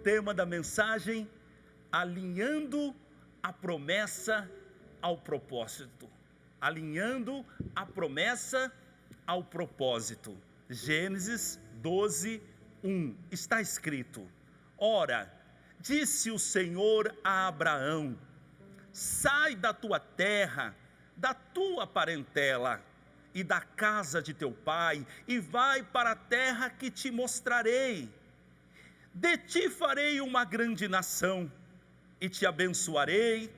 tema da mensagem: alinhando a promessa ao propósito. Alinhando a promessa ao propósito. Gênesis 12, 1. Está escrito: ora, disse o Senhor a Abraão: sai da tua terra, da tua parentela e da casa de teu pai, e vai para a terra que te mostrarei. De ti farei uma grande nação, e te abençoarei,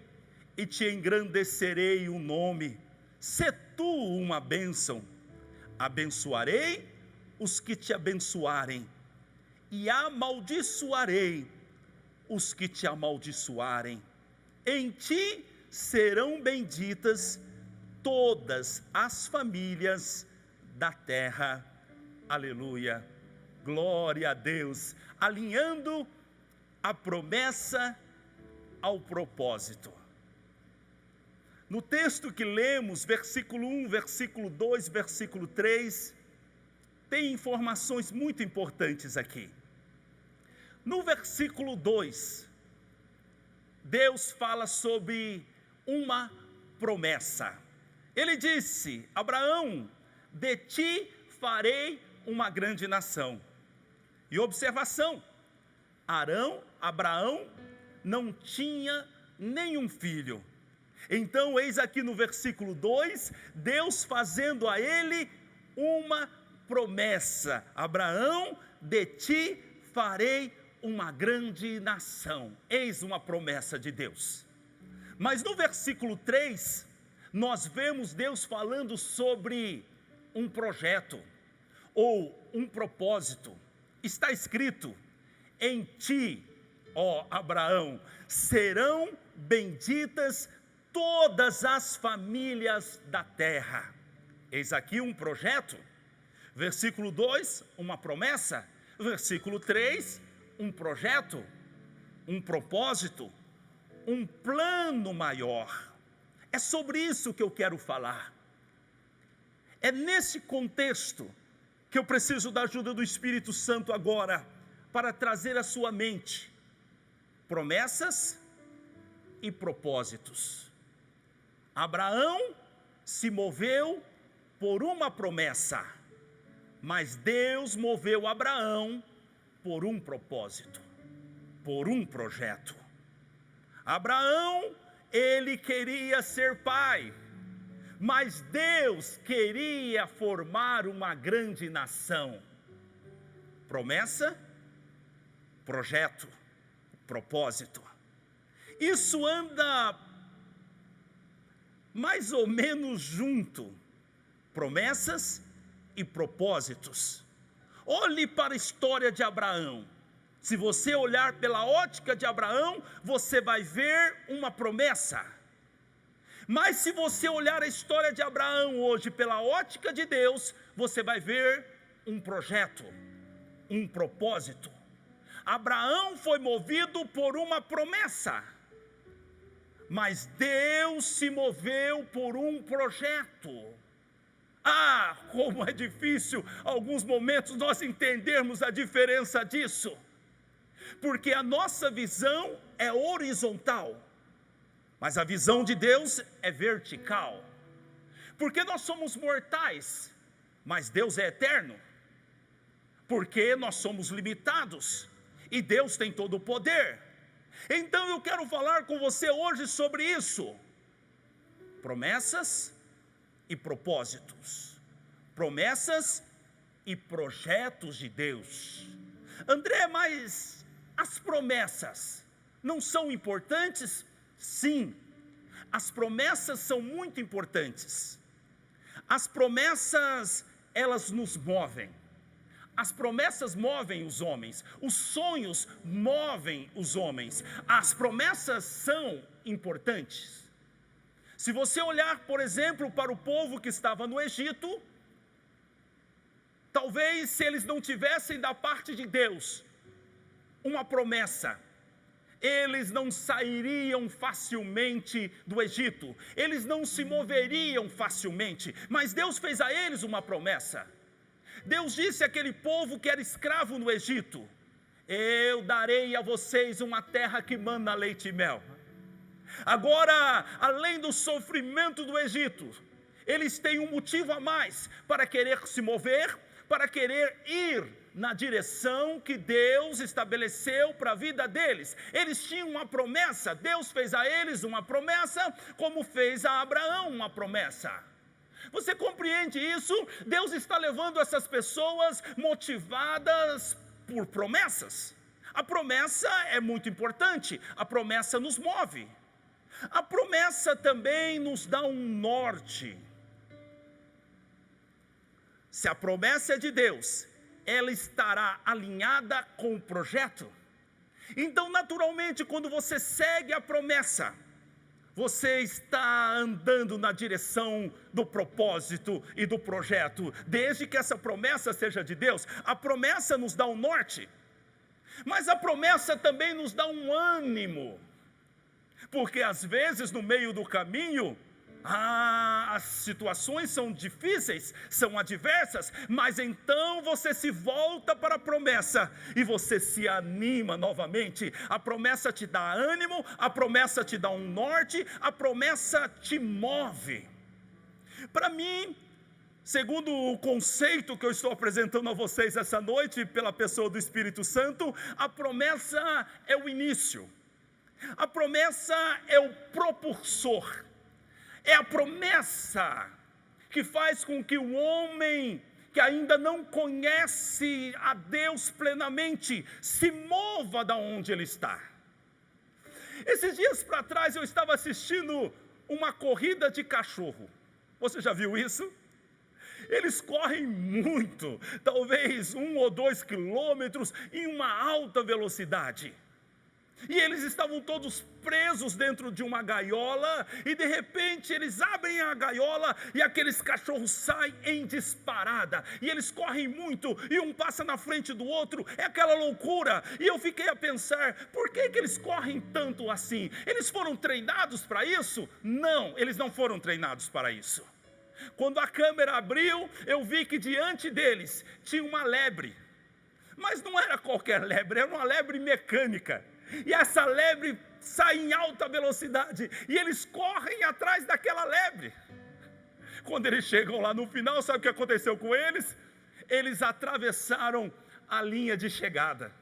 e te engrandecerei o nome. Sê tu uma bênção. Abençoarei os que te abençoarem, e amaldiçoarei os que te amaldiçoarem. Em ti serão benditas todas as famílias da terra. Aleluia, glória a Deus. Alinhando a promessa ao propósito. No texto que lemos, versículo 1, versículo 2, versículo 3, tem informações muito importantes aqui. No versículo 2, Deus fala sobre uma promessa. Ele disse: Abraão, de ti farei uma grande nação. E observação, Abraão não tinha nenhum filho. Então, eis aqui no versículo 2, Deus fazendo a ele uma promessa: Abraão, de ti farei uma grande nação. Eis uma promessa de Deus. Mas no versículo 3, nós vemos Deus falando sobre um projeto, ou um propósito. Está escrito: em ti, ó Abraão, serão benditas todas as famílias da terra. Eis aqui um projeto. Versículo 2, uma promessa. Versículo 3, um projeto, um propósito, um plano maior. É sobre isso que eu quero falar. É nesse contexto que eu preciso da ajuda do Espírito Santo agora, para trazer à sua mente promessas e propósitos. Abraão se moveu por uma promessa, mas Deus moveu Abraão por um propósito, por um projeto. Abraão, ele queria ser pai, mas Deus queria formar uma grande nação. Promessa, projeto, propósito. Isso anda mais ou menos junto, promessas e propósitos. Olhe para a história de Abraão. Se você olhar pela ótica de Abraão, você vai ver uma promessa. Mas se você olhar a história de Abraão hoje pela ótica de Deus, você vai ver um projeto, um propósito. Abraão foi movido por uma promessa, mas Deus se moveu por um projeto. Ah, como é difícil, alguns momentos, nós entendermos a diferença disso, porque a nossa visão é horizontal, mas a visão de Deus é vertical. Porque nós somos mortais, mas Deus é eterno. Porque nós somos limitados, e Deus tem todo o poder. Então eu quero falar com você hoje sobre isso. Promessas e propósitos. Promessas e projetos de Deus. André, mas as promessas não são importantes? Sim, as promessas são muito importantes. As promessas, elas nos movem. As promessas movem os homens, os sonhos movem os homens. As promessas são importantes. Se você olhar, por exemplo, para o povo que estava no Egito, talvez se eles não tivessem da parte de Deus uma promessa, eles não sairiam facilmente do Egito, eles não se moveriam facilmente, mas Deus fez a eles uma promessa. Deus disse àquele povo que era escravo no Egito: eu darei a vocês uma terra que mana leite e mel. Agora, além do sofrimento do Egito, eles têm um motivo a mais para querer se mover, para querer ir na direção que Deus estabeleceu para a vida deles. Eles tinham uma promessa, Deus fez a eles uma promessa, como fez a Abraão uma promessa. Você compreende isso? Deus está levando essas pessoas motivadas por promessas. A promessa é muito importante, a promessa nos move. A promessa também nos dá um norte. Se a promessa é de Deus, ela estará alinhada com o projeto. Então, naturalmente, quando você segue a promessa, você está andando na direção do propósito e do projeto, desde que essa promessa seja de Deus. A promessa nos dá um norte, mas a promessa também nos dá um ânimo, porque às vezes no meio do caminho, as situações são difíceis, são adversas, mas então você se volta para a promessa e você se anima novamente. A promessa te dá ânimo, a promessa te dá um norte, a promessa te move. Para mim, segundo o conceito que eu estou apresentando a vocês essa noite, pela pessoa do Espírito Santo, a promessa é o início, a promessa é o propulsor. É a promessa que faz com que o homem que ainda não conhece a Deus plenamente se mova da onde ele está. Esses dias para trás eu estava assistindo uma corrida de cachorro. Você já viu isso? Eles correm muito, talvez 1 ou 2 quilômetros em uma alta velocidade. E eles estavam todos presos dentro de uma gaiola, e de repente eles abrem a gaiola e aqueles cachorros saem em disparada, e eles correm muito, e um passa na frente do outro, é aquela loucura. E eu fiquei a pensar, por que eles correm tanto assim? Eles foram treinados para isso? Não, eles não foram treinados para isso. Quando a câmera abriu, eu vi que diante deles tinha uma lebre, mas não era qualquer lebre, era uma lebre mecânica. E essa lebre sai em alta velocidade, e eles correm atrás daquela lebre. Quando eles chegam lá no final, sabe o que aconteceu com eles? Eles atravessaram a linha de chegada.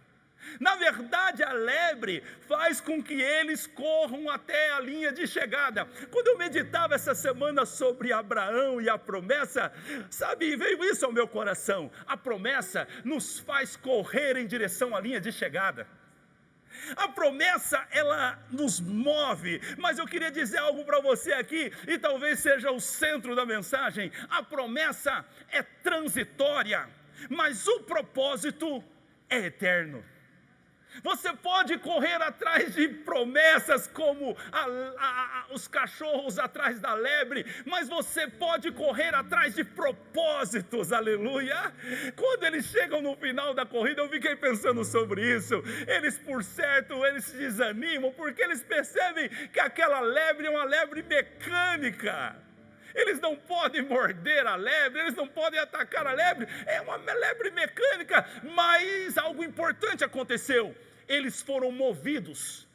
Na verdade, a lebre faz com que eles corram até a linha de chegada. Quando eu meditava essa semana sobre Abraão e a promessa, sabe, veio isso ao meu coração. A promessa nos faz correr em direção à linha de chegada. A promessa, ela nos move, mas eu queria dizer algo para você aqui, e talvez seja o centro da mensagem. A promessa é transitória, mas o propósito é eterno. Você pode correr atrás de promessas como os cachorros atrás da lebre, mas você pode correr atrás de propósitos, aleluia. Quando eles chegam no final da corrida, eu fiquei pensando sobre isso. Eles, por certo, eles se desanimam, porque eles percebem que aquela lebre é uma lebre mecânica. Eles não podem morder a lebre, eles não podem atacar a lebre, é uma lebre mecânica. Mas algo importante aconteceu, eles foram movidos,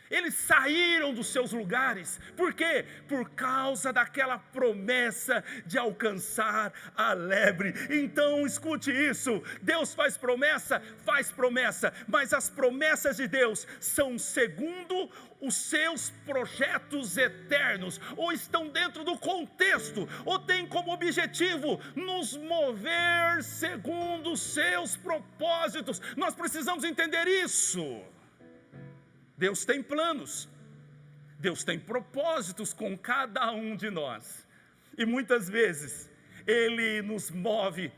eles saíram dos seus lugares. Por quê? Por causa daquela promessa de alcançar a lebre. Então escute isso, Deus faz promessa, mas as promessas de Deus são segundo os seus projetos eternos, ou estão dentro do contexto, ou tem como objetivo nos mover segundo os seus propósitos. Nós precisamos entender isso. Deus tem planos, Deus tem propósitos com cada um de nós, e muitas vezes Ele nos move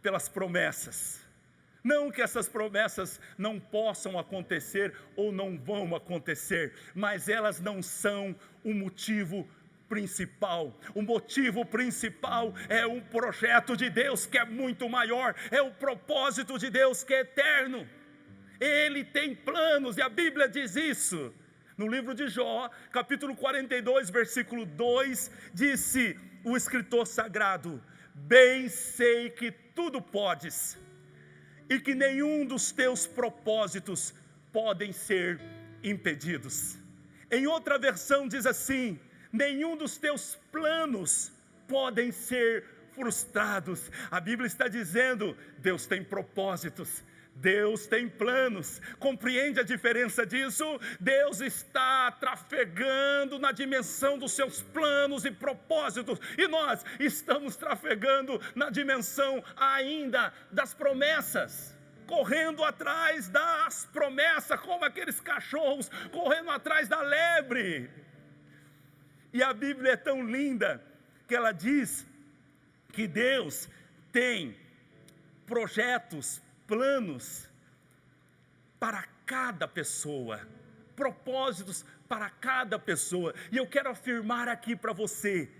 pelas promessas. Não que essas promessas não possam acontecer ou não vão acontecer, mas elas não são o motivo principal. O motivo principal é um projeto de Deus que é muito maior, é o propósito de Deus que é eterno. Ele tem planos, e a Bíblia diz isso. No livro de Jó, capítulo 42, versículo 2, disse o escritor sagrado: bem sei que tudo podes, e que nenhum dos teus propósitos podem ser impedidos. Em outra versão diz assim: nenhum dos teus planos podem ser frustrados. A Bíblia está dizendo: Deus tem propósitos, Deus tem planos. Compreende a diferença disso? Deus está trafegando na dimensão dos seus planos e propósitos, e nós estamos trafegando na dimensão ainda das promessas, correndo atrás das promessas, como aqueles cachorros correndo atrás da lebre. E a Bíblia é tão linda que ela diz que Deus tem projetos, planos para cada pessoa, propósitos para cada pessoa. E eu quero afirmar aqui para você: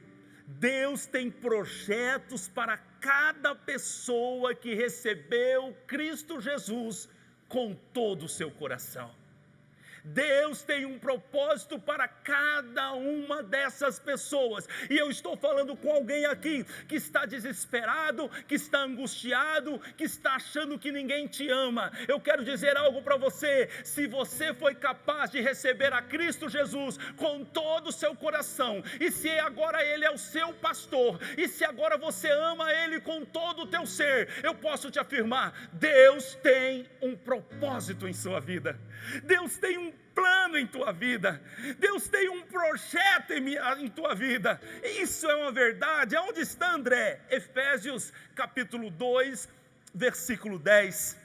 Deus tem projetos para cada pessoa que recebeu Cristo Jesus com todo o seu coração. Deus tem um propósito para cada uma dessas pessoas. E eu estou falando com alguém aqui que está desesperado, que está angustiado, que está achando que ninguém te ama. Eu quero dizer algo para você: se você foi capaz de receber a Cristo Jesus com todo o seu coração, e se agora Ele é o seu pastor, e se agora você ama Ele com todo o teu ser, eu posso te afirmar: Deus tem um propósito em sua vida. Deus tem um plano em tua vida. Deus tem um projeto em tua vida. Isso é uma verdade. Aonde está, André? Efésios capítulo 2, versículo 10.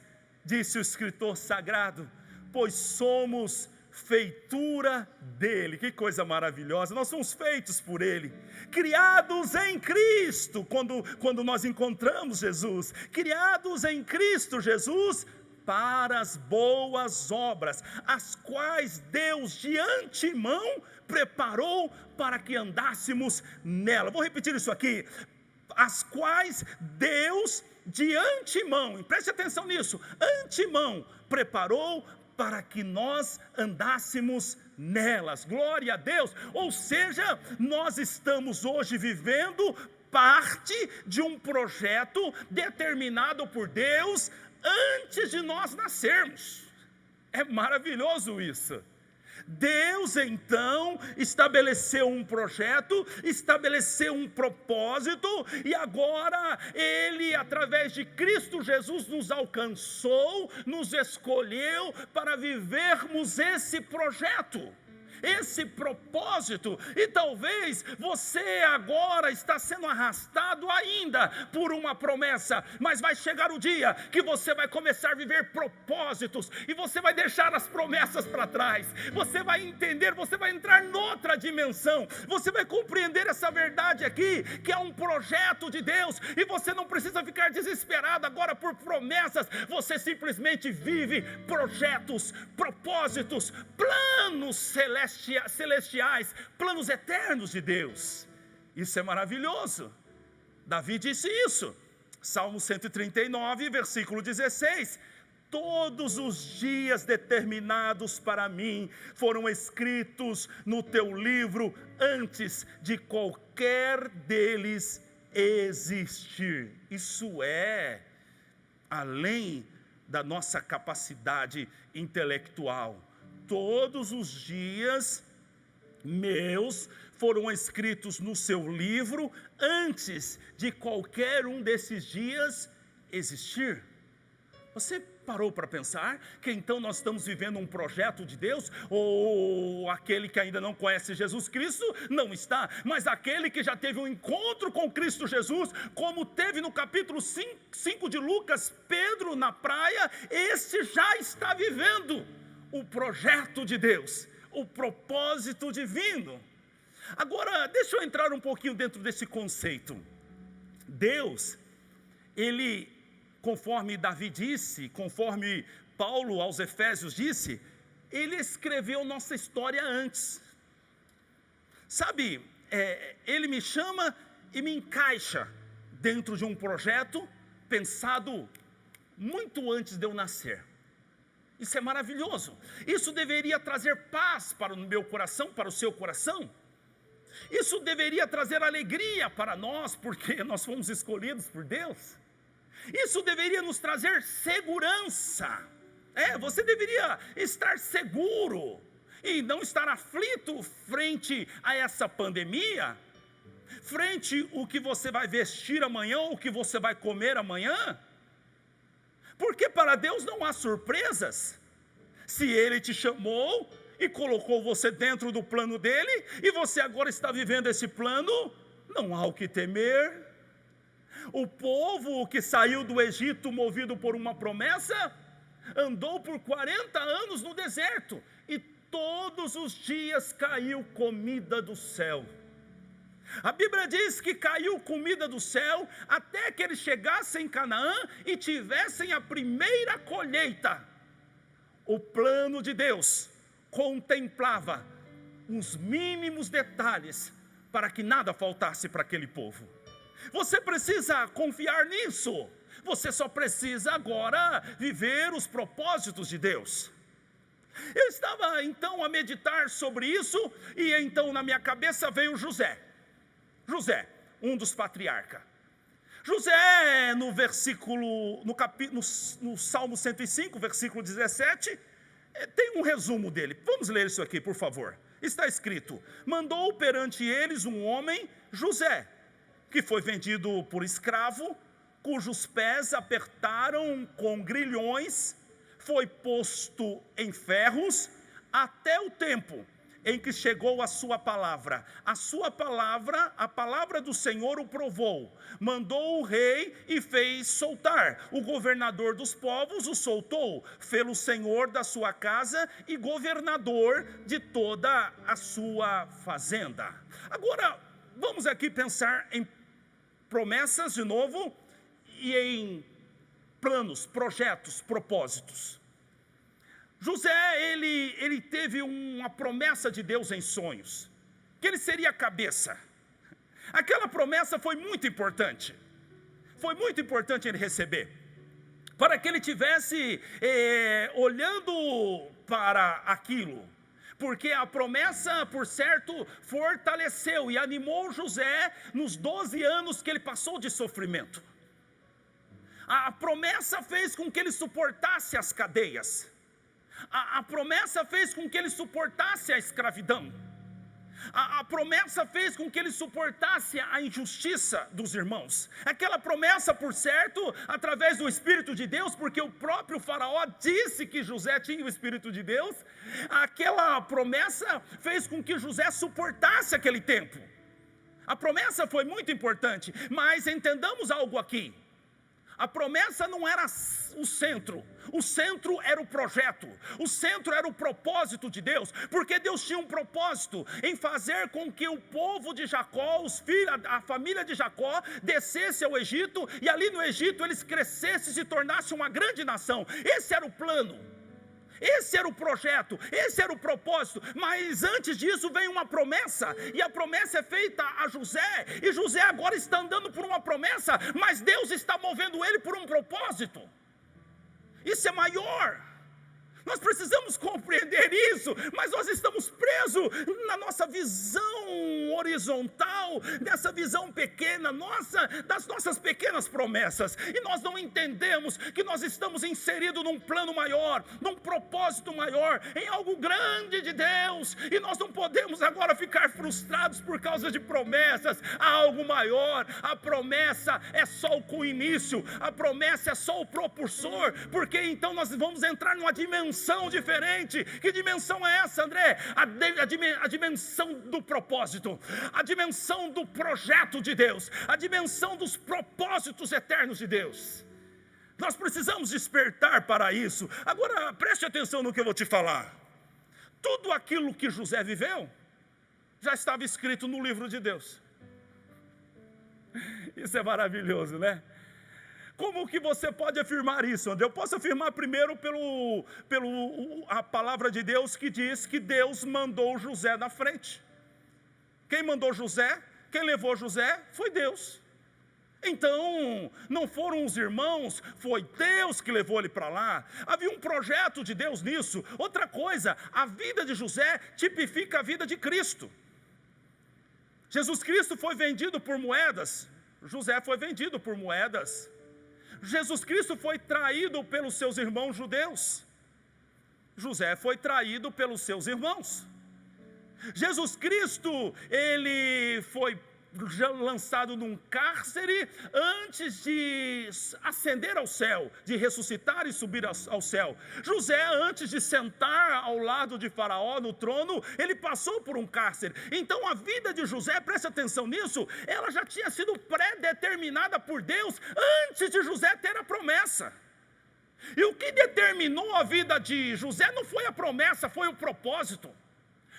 Disse o escritor sagrado: pois somos feitura dele. Que coisa maravilhosa. Nós somos feitos por ele, criados em Cristo. Quando nós encontramos Jesus, criados em Cristo Jesus para as boas obras, as quais Deus de antemão preparou para que andássemos nela. Vou repetir isso aqui: as quais Deus de antemão, preste atenção nisso, antemão preparou para que nós andássemos nelas. Glória a Deus. Ou seja, nós estamos hoje vivendo parte de um projeto determinado por Deus antes de nós nascermos. É maravilhoso isso. Deus então estabeleceu um projeto, estabeleceu um propósito, e agora Ele, através de Cristo Jesus, nos alcançou, nos escolheu para vivermos esse projeto, esse propósito. E talvez você agora está sendo arrastado ainda por uma promessa, mas vai chegar o dia que você vai começar a viver propósitos, e você vai deixar as promessas para trás. Você vai entender, você vai entrar noutra dimensão, você vai compreender essa verdade aqui, que é um projeto de Deus, e você não precisa ficar desesperado agora por promessas. Você simplesmente vive projetos, propósitos, planos celestiais, planos eternos de Deus. Isso é maravilhoso. Davi disse isso, Salmo 139, versículo 16: todos os dias determinados para mim foram escritos no teu livro antes de qualquer deles existir. Isso é além da nossa capacidade intelectual. Todos os dias meus foram escritos no seu livro antes de qualquer um desses dias existir. Você parou para pensar que então nós estamos vivendo um projeto de Deus? Ou aquele que ainda não conhece Jesus Cristo não está, mas aquele que já teve um encontro com Cristo Jesus, como teve no capítulo 5 de Lucas, Pedro na praia, esse já está vivendo o projeto de Deus, o propósito divino. Agora, deixa eu entrar um pouquinho dentro desse conceito. Deus, Ele, conforme Davi disse, conforme Paulo aos Efésios disse, Ele escreveu nossa história antes. Sabe, Ele me chama e me encaixa dentro de um projeto pensado muito antes de eu nascer. Isso é maravilhoso. Isso deveria trazer paz para o meu coração, para o seu coração. Isso deveria trazer alegria para nós, porque nós fomos escolhidos por Deus. Isso deveria nos trazer segurança. Você deveria estar seguro e não estar aflito frente a essa pandemia, frente ao que você vai vestir amanhã, ou o que você vai comer amanhã, porque para Deus não há surpresas. Se Ele te chamou e colocou você dentro do plano dEle, e você agora está vivendo esse plano, não há o que temer. O povo que saiu do Egito movido por uma promessa, andou por 40 anos no deserto, e todos os dias caiu comida do céu. A Bíblia diz que caiu comida do céu, até que eles chegassem em Canaã e tivessem a primeira colheita. O plano de Deus contemplava os mínimos detalhes, para que nada faltasse para aquele povo. Você precisa confiar nisso. Você só precisa agora viver os propósitos de Deus. Eu estava então a meditar sobre isso, e então na minha cabeça veio José, um dos patriarcas. José, no Salmo 105, versículo 17, tem um resumo dele. Vamos ler isso aqui, por favor. Está escrito: mandou perante eles um homem, José, que foi vendido por escravo, cujos pés apertaram com grilhões, foi posto em ferros, até o tempo em que chegou a sua palavra. A palavra do Senhor o provou. Mandou o rei e fez soltar. O governador dos povos o soltou. Fê-lo senhor da sua casa e governador de toda a sua fazenda. Agora, vamos aqui pensar em promessas de novo, e em planos, projetos, propósitos. José, ele teve uma promessa de Deus em sonhos, que ele seria a cabeça. Aquela promessa foi muito importante ele receber, para que ele tivesse olhando para aquilo, porque a promessa, por certo, fortaleceu e animou José nos 12 anos que ele passou de sofrimento. A promessa fez com que ele suportasse as cadeias. A promessa fez com que ele suportasse a escravidão. A promessa fez com que ele suportasse a injustiça dos irmãos. Aquela promessa, por certo, através do Espírito de Deus, porque o próprio faraó disse que José tinha o Espírito de Deus. Aquela promessa fez com que José suportasse aquele tempo. A promessa foi muito importante, mas entendamos algo aqui. A promessa não era o centro era o projeto, o centro era o propósito de Deus, porque Deus tinha um propósito em fazer com que o povo de Jacó, a família de Jacó, descesse ao Egito, e ali no Egito eles crescessem e se tornassem uma grande nação. Esse era o plano. Esse era o projeto, esse era o propósito. Mas antes disso vem uma promessa, e a promessa é feita a José, e José agora está andando por uma promessa, mas Deus está movendo ele por um propósito. Isso é maior. Nós precisamos compreender isso, mas nós estamos presos na nossa visão horizontal, nessa visão pequena nossa, das nossas pequenas promessas, e nós não entendemos que nós estamos inseridos num plano maior, num propósito maior, em algo grande de Deus, e nós não podemos agora ficar frustrados por causa de promessas. Há algo maior. A promessa é só o início, a promessa é só o propulsor, porque então nós vamos entrar numa dimensão diferente. Que dimensão é essa, André? A dimensão do propósito, a dimensão do projeto de Deus, a dimensão dos propósitos eternos de Deus. Nós precisamos despertar para isso. Agora preste atenção no que eu vou te falar. Tudo aquilo que José viveu já estava escrito no livro de Deus. Isso é maravilhoso, né? Como que você pode afirmar isso, André? Eu posso afirmar primeiro a palavra de Deus, que diz que Deus mandou José na frente. Quem mandou José, quem levou José, foi Deus. Então, não foram os irmãos, foi Deus que levou ele para lá. Havia um projeto de Deus nisso. Outra coisa, a vida de José tipifica a vida de Cristo. Jesus Cristo foi vendido por moedas, José foi vendido por moedas. Jesus Cristo foi traído pelos seus irmãos judeus. José foi traído pelos seus irmãos. Jesus Cristo, ele foi lançado num cárcere antes de ascender ao céu, de ressuscitar e subir ao céu. José, antes de sentar ao lado de Faraó no trono, ele passou por um cárcere. Então a vida de José, preste atenção nisso, ela já tinha sido pré-determinada por Deus antes de José ter a promessa. E o que determinou a vida de José não foi a promessa, foi o propósito.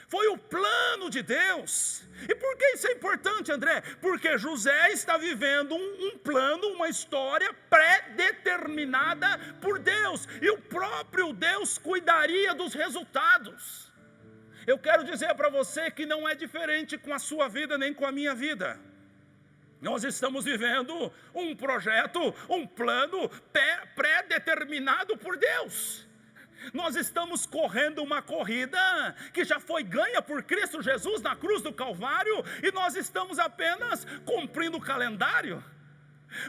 Foi o plano de Deus. E por que isso é importante, André? Porque José está vivendo um plano, uma história pré-determinada por Deus. E o próprio Deus cuidaria dos resultados. Eu quero dizer para você que não é diferente com a sua vida nem com a minha vida. Nós estamos vivendo um projeto, um plano pré-determinado por Deus. Nós estamos correndo uma corrida que já foi ganha por Cristo Jesus na cruz do Calvário, e nós estamos apenas cumprindo o calendário,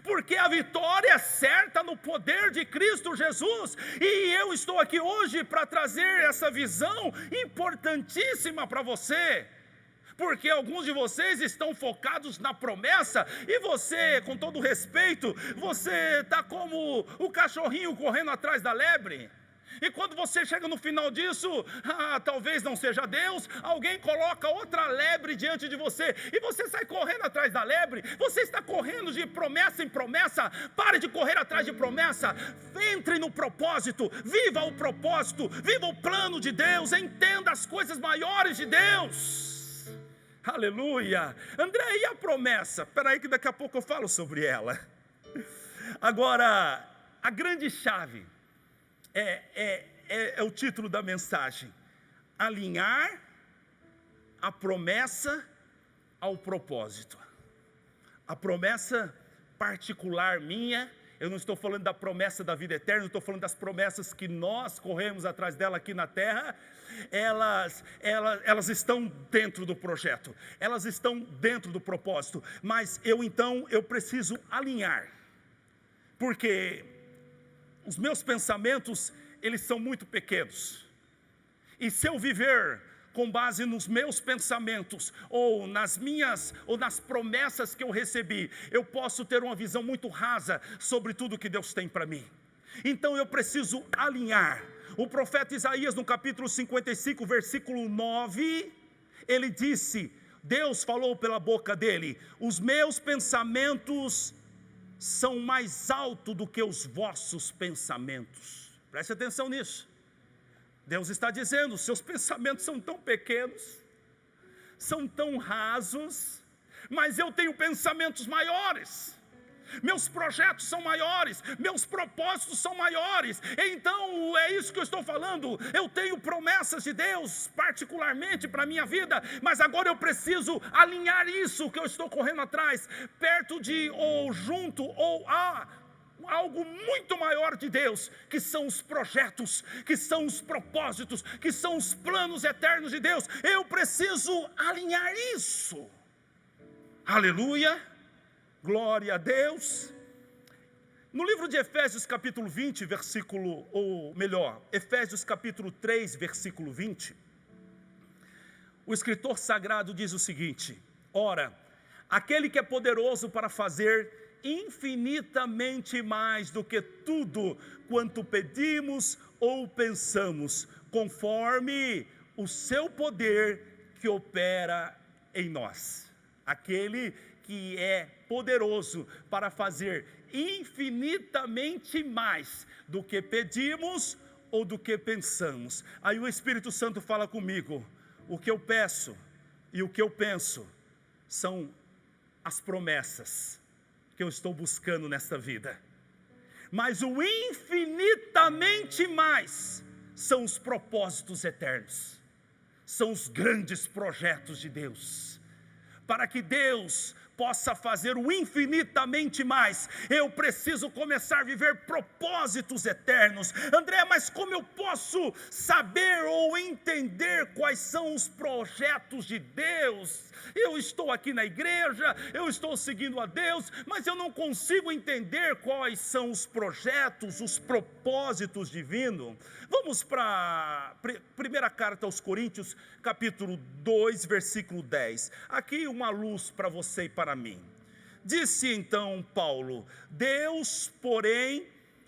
porque a vitória é certa no poder de Cristo Jesus. E eu estou aqui hoje para trazer essa visão importantíssima para você, porque alguns de vocês estão focados na promessa, e você, com todo respeito, você está como o cachorrinho correndo atrás da lebre. E quando você chega no final disso, talvez não seja Deus, alguém coloca outra lebre diante de você, e você sai correndo atrás da lebre. Você está correndo de promessa em promessa. Pare de correr atrás de promessa, entre no propósito, viva o propósito, viva o plano de Deus, entenda as coisas maiores de Deus. Aleluia. André, e a promessa? Espera aí que daqui a pouco eu falo sobre ela. Agora, a grande chave é o título da mensagem: alinhar a promessa ao propósito. A promessa particular minha, eu não estou falando da promessa da vida eterna, eu estou falando das promessas que nós corremos atrás dela aqui na terra. Elas estão dentro do projeto, elas estão dentro do propósito, mas eu preciso alinhar, porque os meus pensamentos, eles são muito pequenos, e se eu viver com base nos meus pensamentos, ou nas promessas que eu recebi, eu posso ter uma visão muito rasa sobre tudo que Deus tem para mim. Então eu preciso alinhar. O profeta Isaías, no capítulo 55, versículo 9, ele disse, Deus falou pela boca dele: os meus pensamentos são mais altos do que os vossos pensamentos. Preste atenção nisso. Deus está dizendo: seus pensamentos são tão pequenos, são tão rasos, mas eu tenho pensamentos maiores. Meus projetos são maiores, meus propósitos são maiores. Então é isso que eu estou falando. Eu tenho promessas de Deus particularmente para a minha vida, mas agora eu preciso alinhar isso que eu estou correndo atrás, perto de, ou junto, ou a algo muito maior de Deus, que são os projetos, que são os propósitos, que são os planos eternos de Deus. Eu preciso alinhar isso. Aleluia. Glória a Deus. No livro de Efésios capítulo 20, Efésios capítulo 3, versículo 20, o escritor sagrado diz o seguinte: ora, aquele que é poderoso para fazer infinitamente mais do que tudo quanto pedimos ou pensamos, conforme o seu poder que opera em nós. Aquele que é poderoso para fazer infinitamente mais do que pedimos ou do que pensamos. Aí o Espírito Santo fala comigo: o que eu peço e o que eu penso são as promessas que eu estou buscando nesta vida, mas o infinitamente mais são os propósitos eternos, são os grandes projetos de Deus, para que Deus possa fazer o infinitamente mais. Eu preciso começar a viver propósitos eternos. André, mas como eu posso saber ou entender quais são os projetos de Deus? Eu estou aqui na igreja, eu estou seguindo a Deus, mas eu não consigo entender quais são os projetos, os propósitos divinos. Vamos para a primeira carta aos Coríntios, capítulo 2, versículo 10. Aqui uma luz para você e para mim. Disse então Paulo: Deus, porém,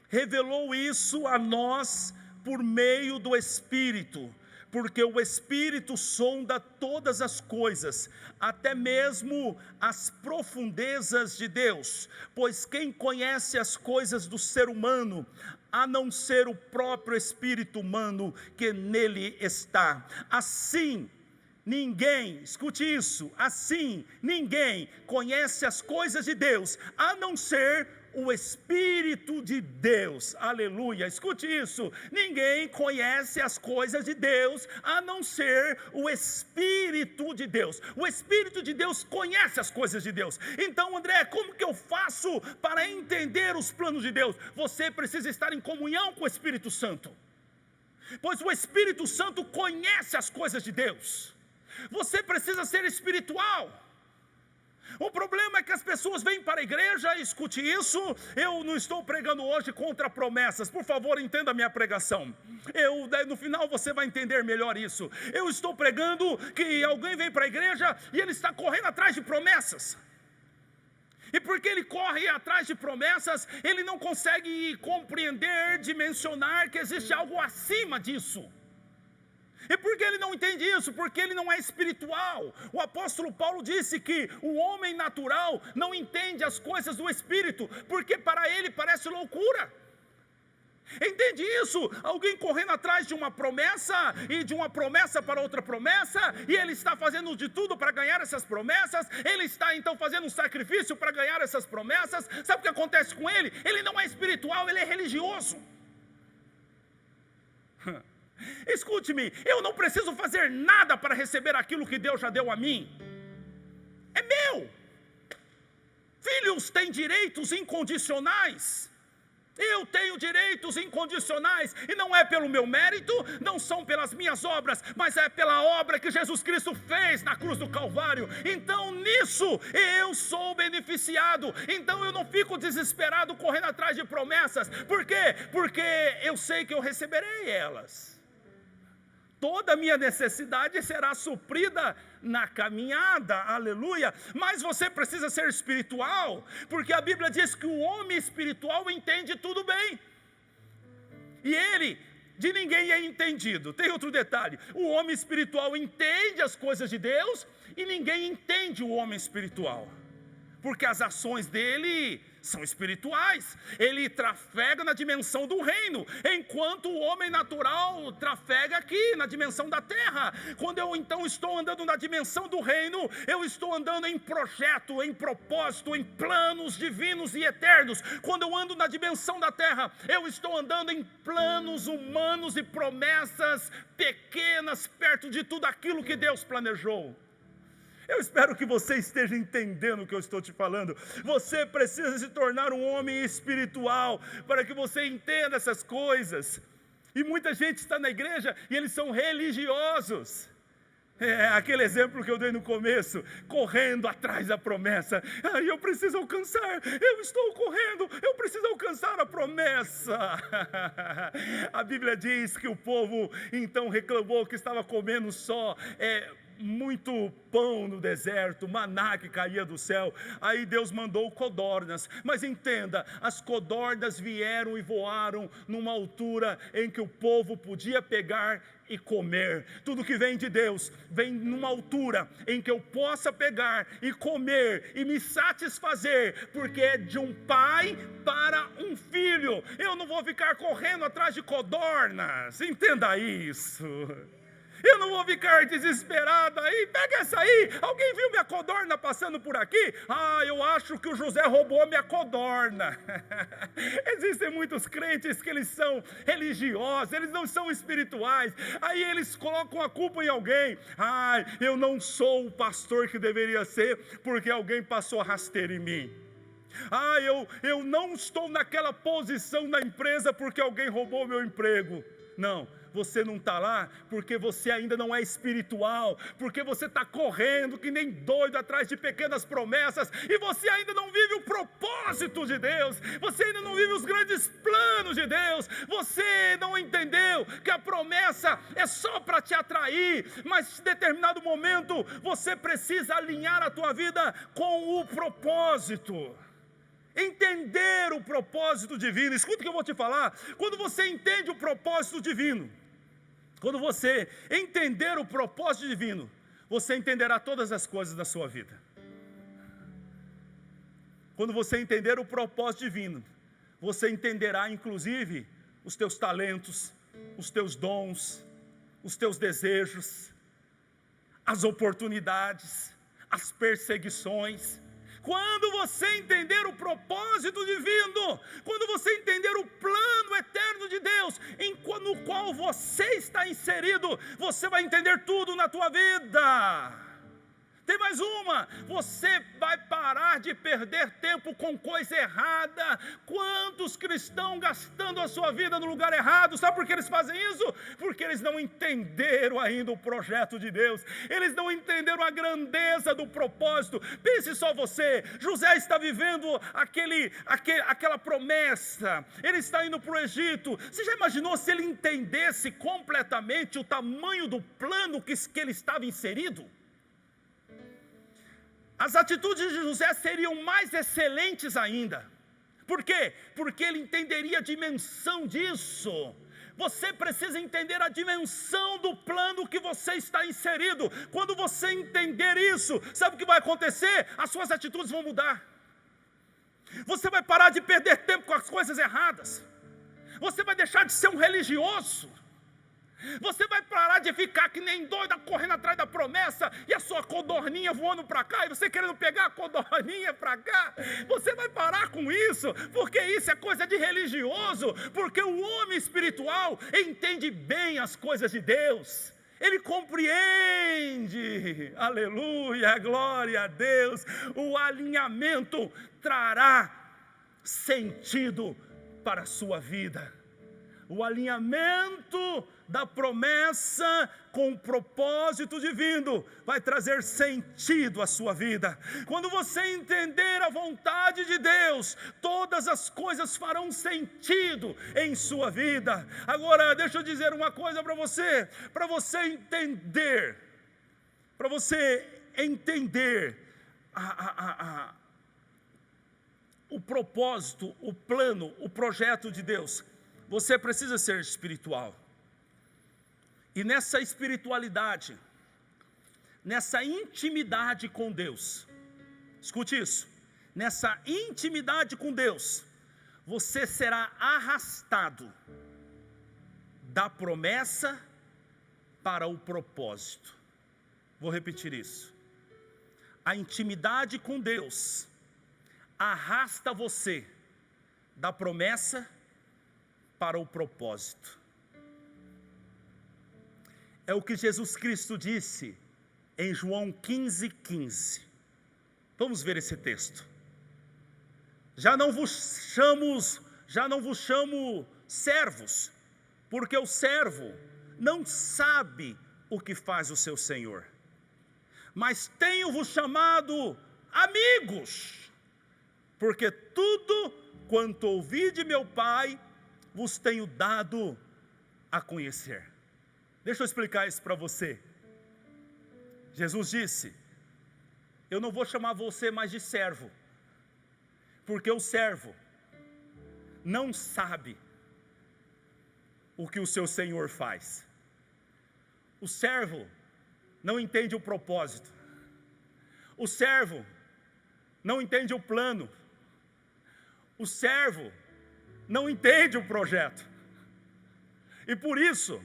revelou isso a nós por meio do Espírito, porque o Espírito sonda todas as coisas, até mesmo as profundezas de Deus, pois quem conhece as coisas do ser humano, a não ser o próprio espírito humano que nele está. Assim, ninguém, escute isso, assim, ninguém conhece as coisas de Deus, a não ser o Espírito de Deus. Aleluia, escute isso, ninguém conhece as coisas de Deus, a não ser o Espírito de Deus. O Espírito de Deus conhece as coisas de Deus. Então, André, como que eu faço para entender os planos de Deus? Você precisa estar em comunhão com o Espírito Santo, pois o Espírito Santo conhece as coisas de Deus. Você precisa ser espiritual. O problema é que as pessoas vêm para a igreja, escute isso, eu não estou pregando hoje contra promessas, por favor entenda a minha pregação, no final você vai entender melhor isso. Eu estou pregando que alguém vem para a igreja e ele está correndo atrás de promessas, e porque ele corre atrás de promessas, ele não consegue compreender, dimensionar que existe algo acima disso. E por que ele não entende isso? Porque ele não é espiritual. O apóstolo Paulo disse que o homem natural não entende as coisas do Espírito, porque para ele parece loucura. Entende isso? Alguém correndo atrás de uma promessa, e de uma promessa para outra promessa, e ele está fazendo de tudo para ganhar essas promessas, ele está então fazendo um sacrifício para ganhar essas promessas. Sabe o que acontece com ele? Ele não é espiritual, ele é religioso. Escute-me, eu não preciso fazer nada para receber aquilo que Deus já deu a mim. É meu. Filhos têm direitos incondicionais. Eu tenho direitos incondicionais, e não é pelo meu mérito, não são pelas minhas obras, mas é pela obra que Jesus Cristo fez na cruz do Calvário. Então nisso eu sou beneficiado. Então eu não fico desesperado correndo atrás de promessas. Por quê? Porque eu sei que eu receberei elas. Toda a minha necessidade será suprida na caminhada, aleluia. Mas você precisa ser espiritual, porque a Bíblia diz que o homem espiritual entende tudo bem, e ele de ninguém é entendido. Tem outro detalhe: o homem espiritual entende as coisas de Deus, e ninguém entende o homem espiritual, porque as ações dele são espirituais. Ele trafega na dimensão do reino, enquanto o homem natural trafega aqui na dimensão da terra. Quando eu então estou andando na dimensão do reino, eu estou andando em projeto, em propósito, em planos divinos e eternos. Quando eu ando na dimensão da terra, eu estou andando em planos humanos e promessas pequenas perto de tudo aquilo que Deus planejou. Eu espero que você esteja entendendo o que eu estou te falando. Você precisa se tornar um homem espiritual para que você entenda essas coisas. E muita gente está na igreja e eles são religiosos. É aquele exemplo que eu dei no começo, correndo atrás da promessa. Eu preciso alcançar, eu estou correndo, eu preciso alcançar a promessa. A Bíblia diz que o povo então reclamou que estava comendo só muito pão no deserto, maná que caía do céu. Aí Deus mandou codornas, mas entenda, as codornas vieram e voaram numa altura em que o povo podia pegar e comer. Tudo que vem de Deus vem numa altura em que eu possa pegar e comer e me satisfazer, porque é de um pai para um filho. Eu não vou ficar correndo atrás de codornas, entenda isso. Eu não vou ficar desesperado aí. Pega essa aí. Alguém viu minha codorna passando por aqui? Eu acho que o José roubou minha codorna. Existem muitos crentes que eles são religiosos, eles não são espirituais. Aí eles colocam a culpa em alguém. Eu não sou o pastor que deveria ser, porque alguém passou a rasteira em mim. Eu não estou naquela posição na empresa porque alguém roubou meu emprego. Não, você não está lá porque você ainda não é espiritual, porque você está correndo que nem doido atrás de pequenas promessas, e você ainda não vive o propósito de Deus, você ainda não vive os grandes planos de Deus, você não entendeu que a promessa é só para te atrair, mas em determinado momento você precisa alinhar a tua vida com o propósito. Entender o propósito divino. Escuta o que eu vou te falar. Quando você entende o propósito divino, quando você entender o propósito divino, você entenderá todas as coisas da sua vida. Quando você entender o propósito divino, você entenderá inclusive os teus talentos, os teus dons, os teus desejos, as oportunidades, as perseguições. Quando você entender o propósito divino, quando você entender o plano eterno de Deus, no qual você está inserido, você vai entender tudo na tua vida. Tem mais uma, você vai parar de perder tempo com coisa errada. Quantos cristãos gastando a sua vida no lugar errado? Sabe por que eles fazem isso? Porque eles não entenderam ainda o projeto de Deus, eles não entenderam a grandeza do propósito. Pense só você, José está vivendo aquela promessa, ele está indo para o Egito. Você já imaginou se ele entendesse completamente o tamanho do plano que ele estava inserido? As atitudes de José seriam mais excelentes ainda. Por quê? Porque ele entenderia a dimensão disso. Você precisa entender a dimensão do plano que você está inserido. Quando você entender isso, sabe o que vai acontecer? As suas atitudes vão mudar. Você vai parar de perder tempo com as coisas erradas. Você vai deixar de ser um religioso. Você vai parar de ficar que nem doida correndo atrás da promessa e a sua codorninha voando para cá e você querendo pegar a codorninha para cá. Você vai parar com isso, porque isso é coisa de religioso, porque o homem espiritual entende bem as coisas de Deus. Ele compreende, aleluia, glória a Deus. O alinhamento trará sentido para a sua vida. O alinhamento da promessa com o propósito divino vai trazer sentido à sua vida. Quando você entender a vontade de Deus, todas as coisas farão sentido em sua vida. Agora, deixa eu dizer uma coisa para você entender o propósito, o plano, o projeto de Deus. Você precisa ser espiritual. E nessa espiritualidade, nessa intimidade com Deus, escute isso, nessa intimidade com Deus, você será arrastado da promessa para o propósito. Vou repetir isso. A intimidade com Deus arrasta você da promessa para o propósito. É o que Jesus Cristo disse em João 15:15. Vamos ver esse texto. Já não vos chamo servos, porque o servo não sabe o que faz o seu senhor. Mas tenho-vos chamado amigos, porque tudo quanto ouvi de meu Pai vos tenho dado a conhecer. Deixa eu explicar isso para você. Jesus disse: eu não vou chamar você mais de servo, porque o servo não sabe o que o seu senhor faz. O servo não entende o propósito. O servo não entende o plano. O servo não entende o projeto. E por isso,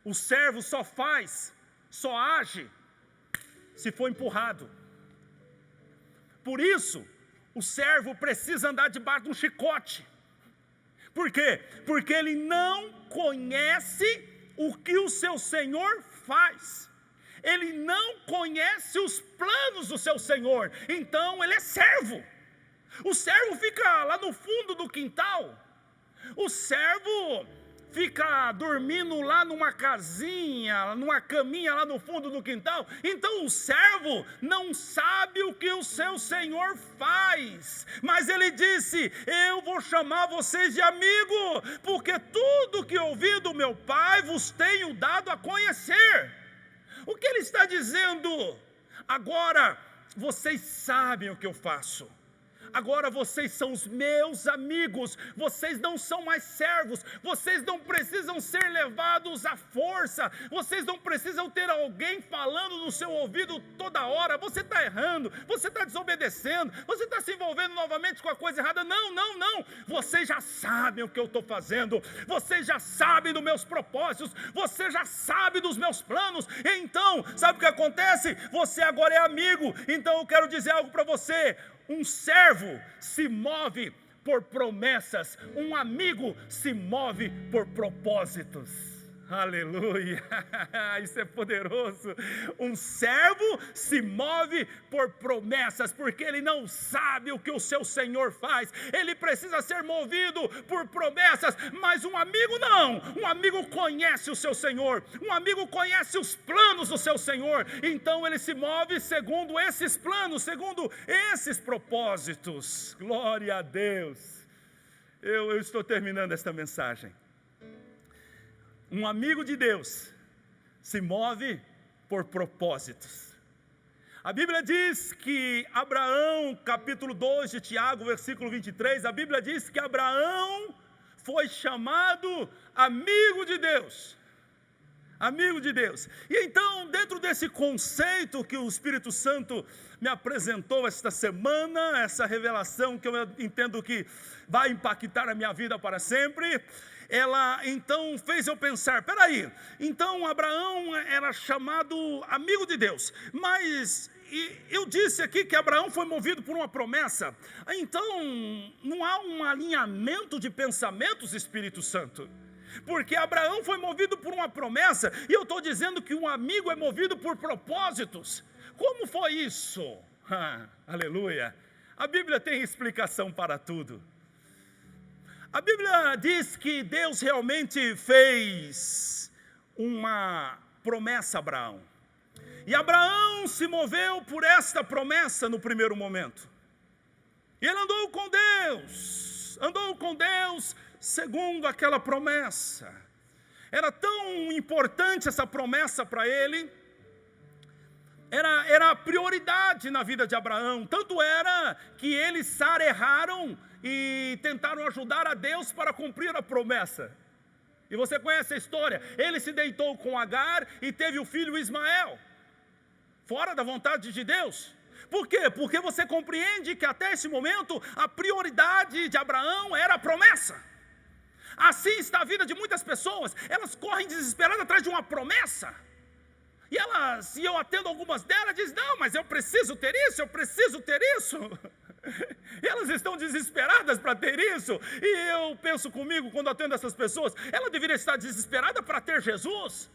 O servo só faz, só age, se for empurrado. Por isso, o servo precisa andar debaixo de um chicote. Por quê? Porque ele não conhece o que o seu Senhor faz. Ele não conhece os planos do seu Senhor. Então ele é servo. O servo fica lá no fundo do quintal. O servo fica dormindo lá numa casinha, numa caminha lá no fundo do quintal. Então o servo não sabe o que o seu Senhor faz. Mas ele disse: eu vou chamar vocês de amigo, porque tudo que ouvi do meu Pai vos tenho dado a conhecer. O que ele está dizendo? Agora vocês sabem o que eu faço. Agora vocês são os meus amigos, vocês não são mais servos, vocês não precisam ser levados à força, vocês não precisam ter alguém falando no seu ouvido toda hora: você está errando, você está desobedecendo, você está se envolvendo novamente com a coisa errada. Não, não, não, vocês já sabem o que eu estou fazendo, vocês já sabem dos meus propósitos, você já sabe dos meus planos. Então, sabe o que acontece? Você agora é amigo. Então eu quero dizer algo para você: um servo se move por promessas, um amigo se move por propósitos. Aleluia, isso é poderoso. Um servo se move por promessas, porque ele não sabe o que o seu Senhor faz. Ele precisa ser movido por promessas, mas um amigo não. Um amigo conhece o seu Senhor, um amigo conhece os planos do seu Senhor. Então ele se move segundo esses planos, segundo esses propósitos. Glória a Deus. Eu estou terminando esta mensagem. Um amigo de Deus se move por propósitos. A Bíblia diz que Abraão, capítulo 2 de Tiago, versículo 23, a Bíblia diz que Abraão foi chamado amigo de Deus. Amigo de Deus. E então, dentro desse conceito que o Espírito Santo me apresentou esta semana, essa revelação que eu entendo que vai impactar a minha vida para sempre, ela então fez eu pensar: peraí, então Abraão era chamado amigo de Deus, mas eu disse aqui que Abraão foi movido por uma promessa. Então não há um alinhamento de pensamentos, Espírito Santo, porque Abraão foi movido por uma promessa, e eu estou dizendo que um amigo é movido por propósitos. Como foi isso? Aleluia. A Bíblia tem explicação para tudo. A Bíblia diz que Deus realmente fez uma promessa a Abraão. E Abraão se moveu por esta promessa no primeiro momento. E ele andou com Deus segundo aquela promessa. Era tão importante essa promessa para ele, era a prioridade na vida de Abraão. Tanto era que eles e Sara erraram e tentaram ajudar a Deus para cumprir a promessa. E você conhece a história: ele se deitou com Agar e teve o filho Ismael, fora da vontade de Deus. Por quê? Porque você compreende que até esse momento a prioridade de Abraão era a promessa. Assim está a vida de muitas pessoas. Elas correm desesperadas atrás de uma promessa, e eu atendo algumas delas, dizem: não, mas eu preciso ter isso, eu preciso ter isso. E elas estão desesperadas para ter isso. E eu penso comigo, quando atendo essas pessoas: ela deveria estar desesperada para ter Jesus,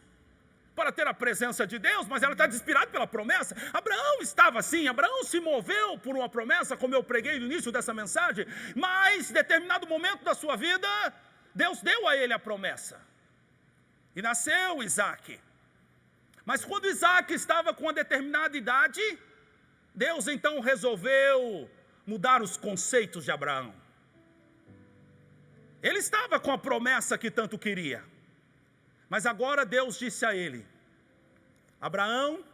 para ter a presença de Deus, mas ela está desesperada pela promessa. Abraão estava assim, Abraão se moveu por uma promessa, como eu preguei no início dessa mensagem, mas em determinado momento da sua vida, Deus deu a ele a promessa, e nasceu Isaque. Mas quando Isaque estava com uma determinada idade, Deus então resolveu mudar os conceitos de Abraão. Ele estava com a promessa que tanto queria, mas agora Deus disse a ele: Abraão,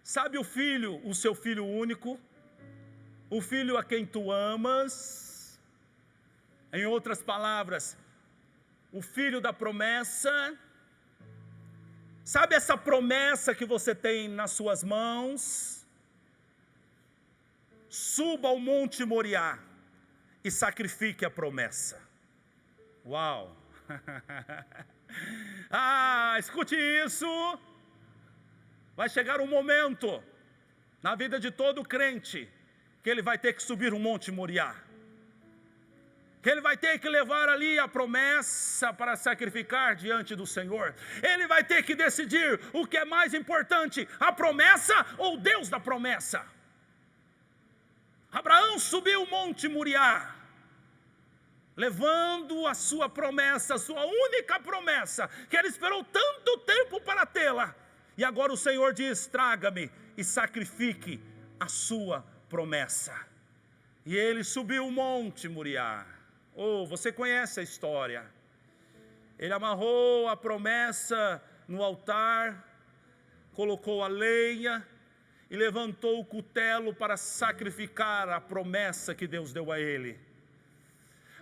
sabe o seu filho único, o filho a quem tu amas, em outras palavras, o filho da promessa, sabe essa promessa que você tem nas suas mãos? Suba ao Monte Moriá e sacrifique a promessa. Uau! Escute isso. Vai chegar um momento na vida de todo crente que ele vai ter que subir o Monte Moriá, que ele vai ter que levar ali a promessa para sacrificar diante do Senhor. Ele vai ter que decidir o que é mais importante, a promessa ou Deus da promessa. Abraão subiu o Monte Moriá, levando a sua promessa, a sua única promessa, que ele esperou tanto tempo para tê-la. E agora o Senhor diz: traga-me e sacrifique a sua promessa. E ele subiu o Monte Moriá. Você conhece a história. Ele amarrou a promessa no altar, colocou a lenha e levantou o cutelo para sacrificar a promessa que Deus deu a ele.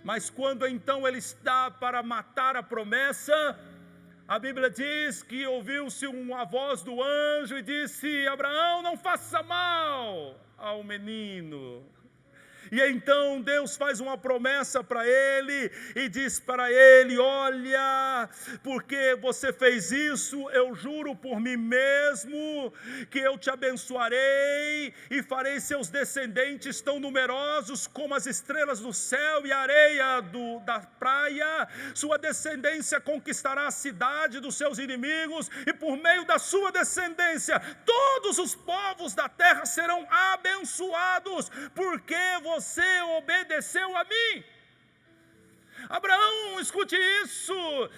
Mas quando então ele está para matar a promessa, a Bíblia diz que ouviu-se uma voz do anjo e disse: Abraão, não faça mal ao menino. E então Deus faz uma promessa para ele e diz para ele: olha, porque você fez isso, eu juro por mim mesmo que eu te abençoarei e farei seus descendentes tão numerosos como as estrelas do céu e a areia da praia. Sua descendência conquistará a cidade dos seus inimigos, e por meio da sua descendência todos os povos da terra serão abençoados, porque você obedeceu a mim. Abraão, escute isso,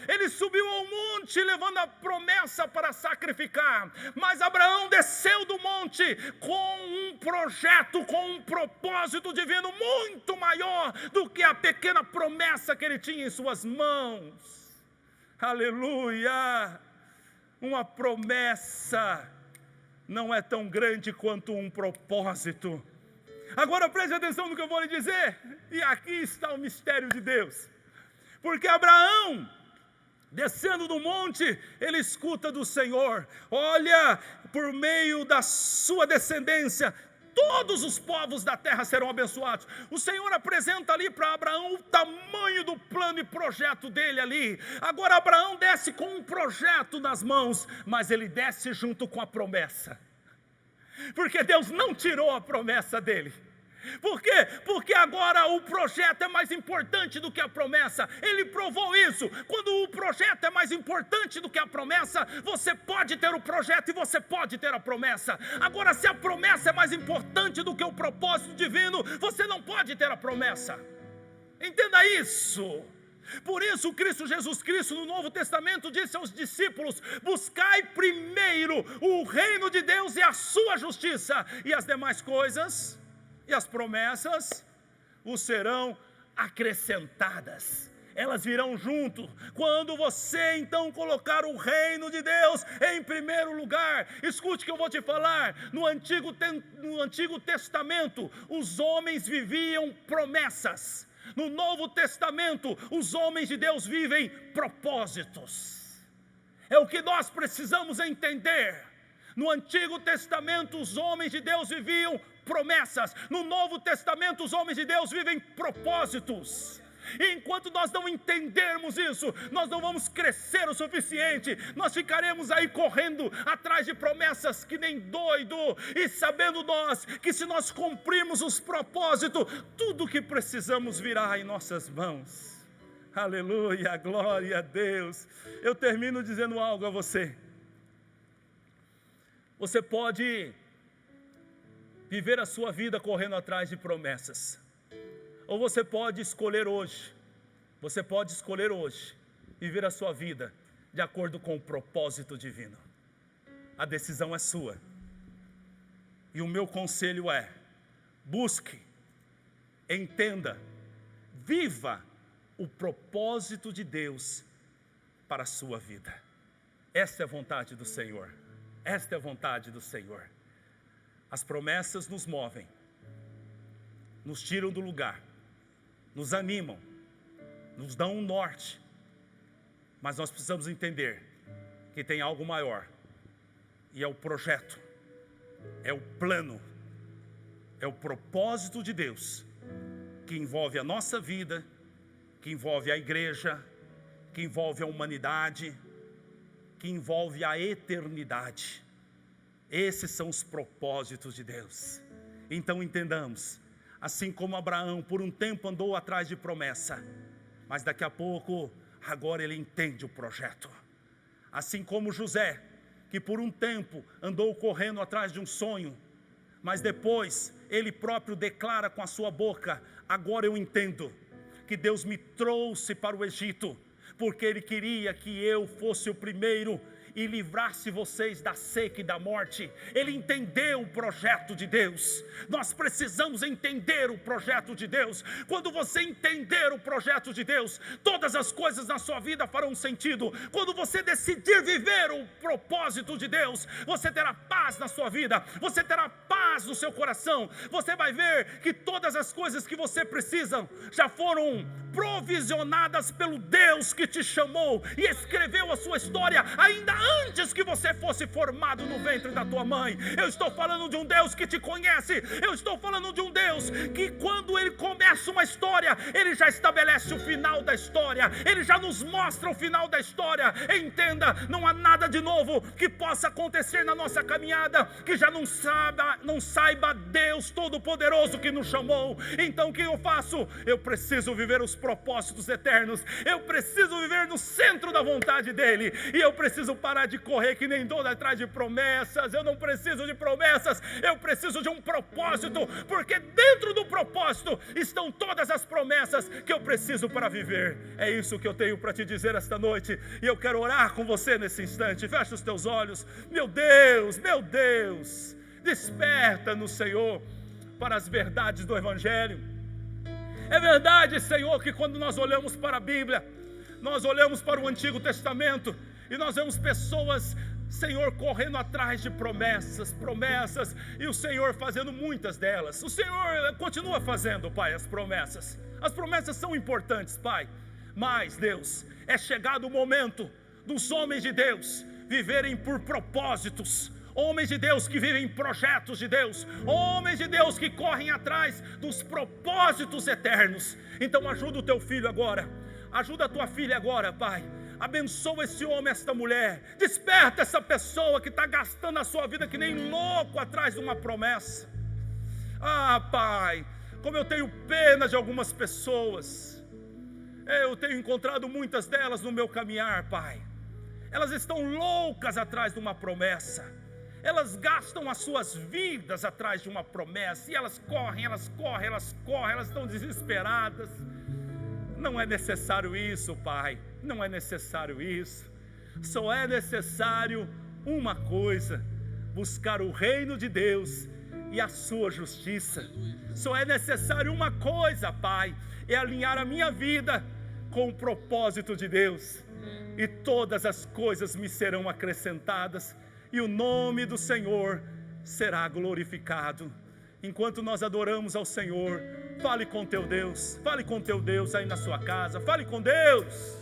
ele subiu ao monte levando a promessa para sacrificar, mas Abraão desceu do monte com um projeto, com um propósito divino muito maior do que a pequena promessa que ele tinha em suas mãos. Aleluia! Uma promessa não é tão grande quanto um propósito. Agora preste atenção no que eu vou lhe dizer, e aqui está o mistério de Deus. Porque Abraão, descendo do monte, ele escuta do Senhor: olha, por meio da sua descendência todos os povos da terra serão abençoados. O Senhor apresenta ali para Abraão o tamanho do plano e projeto dele ali. Agora Abraão desce com um projeto nas mãos, mas ele desce junto com a promessa. Porque Deus não tirou a promessa dele. Por quê? Porque agora o projeto é mais importante do que a promessa. Ele provou isso. Quando o projeto é mais importante do que a promessa, você pode ter o projeto e você pode ter a promessa. Agora, se a promessa é mais importante do que o propósito divino, você não pode ter a promessa. Entenda isso. Por isso Cristo Jesus Cristo no Novo Testamento disse aos discípulos: buscai primeiro o reino de Deus e a sua justiça, e as demais coisas e as promessas vos serão acrescentadas. Elas virão junto. Quando você então colocar o reino de Deus em primeiro lugar. Escute o que eu vou te falar. No Antigo Testamento os homens viviam promessas. No Novo Testamento, os homens de Deus vivem propósitos. É o que nós precisamos entender. No Antigo Testamento, os homens de Deus viviam promessas. No Novo Testamento, os homens de Deus vivem propósitos. E enquanto nós não entendermos isso, nós não vamos crescer o suficiente. Nós ficaremos aí correndo atrás de promessas que nem doido, e sabendo nós que se nós cumprirmos os propósitos, tudo que precisamos virá em nossas mãos. Aleluia, glória a Deus. Eu termino dizendo algo a você. Você pode viver a sua vida correndo atrás de promessas, ou você pode escolher hoje, viver a sua vida de acordo com o propósito divino. A decisão é sua. E o meu conselho é: busque, entenda, viva o propósito de Deus para a sua vida. Esta é a vontade do Senhor. Esta é a vontade do Senhor. As promessas nos movem, nos tiram do lugar, nos animam, nos dão um norte, mas nós precisamos entender que tem algo maior, e é o projeto, é o plano, é o propósito de Deus, que envolve a nossa vida, que envolve a igreja, que envolve a humanidade, que envolve a eternidade. Esses são os propósitos de Deus. Então entendamos, assim como Abraão por um tempo andou atrás de promessa, mas daqui a pouco, agora ele entende o projeto. Assim como José, que por um tempo andou correndo atrás de um sonho, mas depois ele próprio declara com a sua boca: agora eu entendo que Deus me trouxe para o Egito, porque Ele queria que eu fosse o primeiro e livrasse vocês da seca e da morte. Ele entendeu o projeto de Deus. Nós precisamos entender o projeto de Deus. Quando você entender o projeto de Deus, todas as coisas na sua vida farão sentido. Quando você decidir viver o propósito de Deus, você terá paz na sua vida, você terá paz no seu coração. Você vai ver que todas as coisas que você precisa já foram provisionadas pelo Deus que te chamou e escreveu a sua história ainda antes que você fosse formado no ventre da tua mãe. Eu estou falando de um Deus que te conhece. Eu estou falando de um Deus que, quando Ele começa uma história, Ele já estabelece o final da história. Ele já nos mostra o final da história. Entenda, não há nada de novo que possa acontecer na nossa caminhada que já não saiba Deus Todo-Poderoso que nos chamou. Então o que eu faço? Eu preciso viver os propósitos eternos. Eu preciso viver no centro da vontade dEle. E eu preciso parar de correr que nem doido atrás de promessas. Eu não preciso de promessas, eu preciso de um propósito, porque dentro do propósito estão todas as promessas que eu preciso para viver. É isso que eu tenho para te dizer esta noite, e eu quero orar com você nesse instante. Fecha os teus olhos. Meu Deus, desperta no Senhor para as verdades do Evangelho. É verdade, Senhor, que quando nós olhamos para a Bíblia, nós olhamos para o Antigo Testamento e nós vemos pessoas, Senhor, correndo atrás de promessas, e o Senhor fazendo muitas delas. O Senhor continua fazendo, Pai, as promessas. As promessas são importantes, Pai, mas, Deus, é chegado o momento dos homens de Deus viverem por propósitos. Homens de Deus que vivem projetos de Deus, homens de Deus que correm atrás dos propósitos eternos. Então ajuda o teu filho agora, ajuda a tua filha agora, Pai. Abençoa esse homem, esta mulher. Desperta essa pessoa que está gastando a sua vida que nem louco atrás de uma promessa. Ah, Pai, como eu tenho pena de algumas pessoas. Eu tenho encontrado muitas delas no meu caminhar, Pai. Elas estão loucas atrás de uma promessa. Elas gastam as suas vidas atrás de uma promessa. E elas correm, elas estão desesperadas. Não é necessário isso, Pai. Não é necessário isso. Só é necessário uma coisa: buscar o reino de Deus e a sua justiça. Só é necessário uma coisa, Pai: é alinhar a minha vida com o propósito de Deus. E todas as coisas me serão acrescentadas, e o nome do Senhor será glorificado. Enquanto nós adoramos ao Senhor, fale com teu Deus aí na sua casa, fale com Deus.